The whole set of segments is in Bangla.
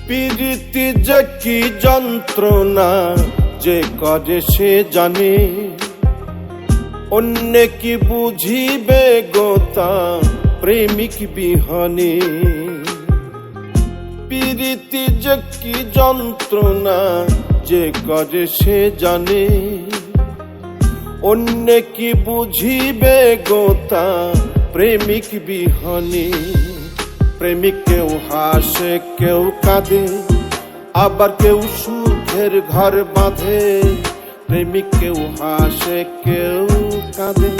প্রীতি যে কি যন্ত্রণা যে করে সে জানে, অন্য কি বুঝিবে গোতা প্রেমিক বিহনে। প্রীতি যে কি যন্ত্রণা যে করে সে জানে, অন্য কি বুঝিবে গোতা প্রেমিক বিহনে। প্রেমিক কেউ হাসে কেউ কাঁদে, আবার কেউ সুখের ঘর বাঁধে। প্রেমিক কেউ হাসে কেউ কাঁদে,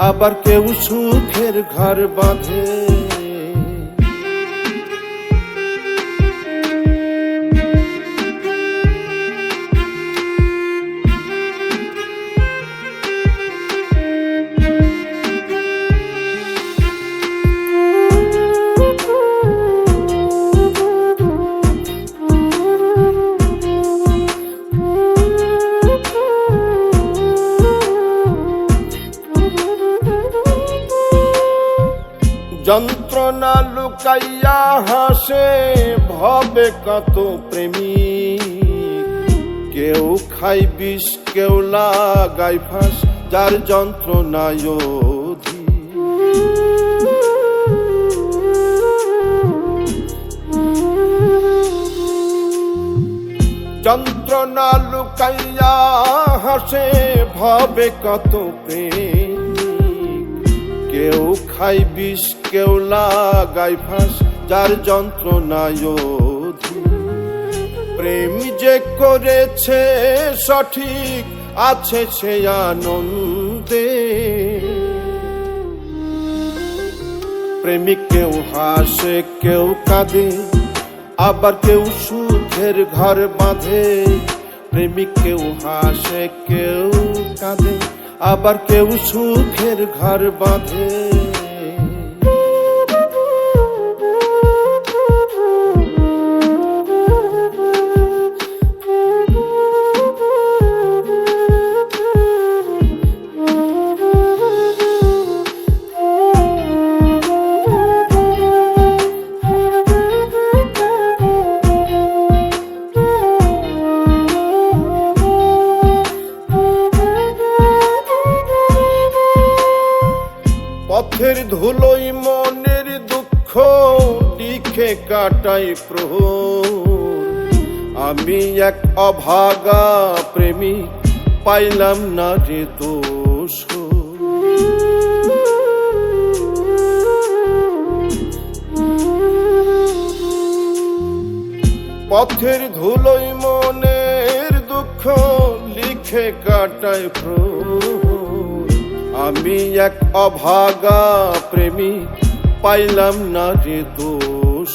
আবার কেউ সুখের ঘর বাঁধে। যন্ত্রণা লুকাইয়া হাসে ভবে কত প্রেমিক, কেউ খাই বিষ কেউ লাগাই ফাঁস, যার যন্ত্রণায় অধিক। যন্ত্রণা লুকাইয়া হাসে ভবে কত প্রেম, কেউ খাই বিষ কেউ লাগাই ফাঁস, যার যন্ত্রণায় অধিক। প্রেম যে করেছে সঠিক আছে সে আনন্দে। প্রেমিক কেউ হাসে কেউ কাঁদে, আবার কেউ সুখের ঘর বাঁধে। প্রেমিক কেউ হাসে কেউ কাঁদে, আবার কেউ সুখের ঘর বাঁধে। পথের ধুলোই মনের দুঃখ লিখে কাটাই প্রহর। আমি এক অভাগা প্রেমিক পাইলাম না রে দোষ। পথের ধুলোই মনের দুঃখ লিখে কাটাই প্রহর। আমি এক অভাগা প্রেমিক পাইলাম না রে দোষ।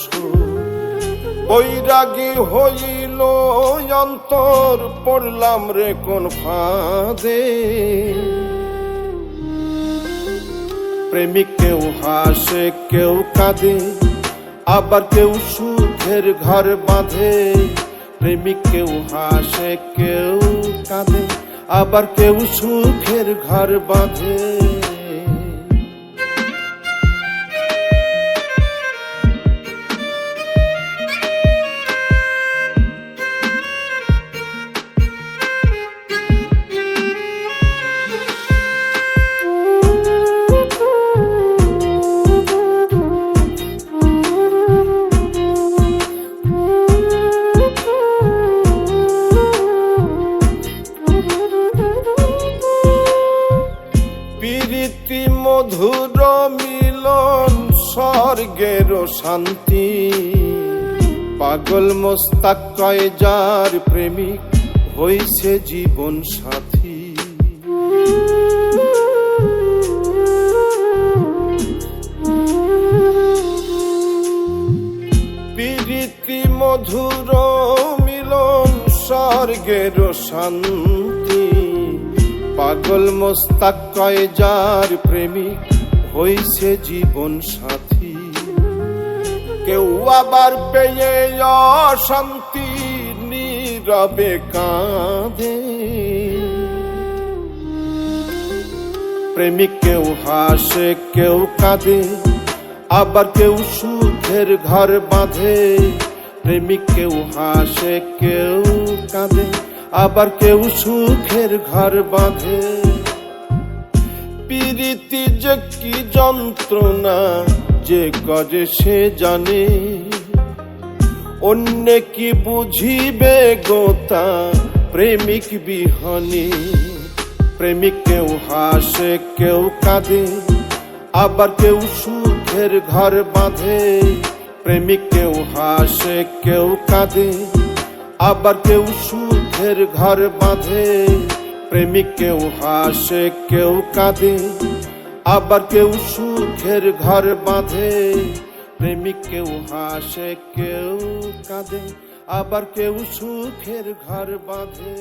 বৈরাগী হইল অন্তর পড়লাম রে কোন ফাঁদে। প্রেমিক কেউ হাসে কেউ কাঁদে, আবার কেউ সুখের ঘর বাঁধে। প্রেমিক কেউ হাসে কেউ কাঁদে, আবার কেউ সুখের ঘর বাঁধে। প্রীতি মধুর মিলন স্বর্গের শান্তি। পাগল মোস্তাক কয় যার প্রেমিক হইছে জীবন সাথী। স্বর্গের শান্তি। পাগল মোস্তাক কয় যার প্রেমিক হইছে জীবন সাথী। কেউ আবার পেয়ে অশান্তি নীরবে কাঁদে। প্রেমিক কেউ হাসে কেউ কাঁদে, আবার কেউ সুখের ঘর বাঁধে। প্রেমিক কেউ হাসে কেউ কাঁদে, আবার কেউ সুখের ঘর বাঁধে। প্রীতি যে কি যন্ত্রণা যে করে সে জানে, অন্য কি বুঝিবে গোতা প্রেমিক বিহনে। প্রেমিক কেউ হাসে কেউ কাঁদে, আবার কেউ সুখের ঘর বাঁধে। প্রেমিক কেউ হাসে কেউ কাঁদে, আবার কেউ সুখের ঘর বাঁধে। প্রেমিক কেউ হাসে কেউ কাঁদে, আবার কেউ সুখের ঘর বাঁধে। প্রেমিক কেউ হাসে কেউ কাঁদে, আবার কেউ সুখের ঘর বাঁধে।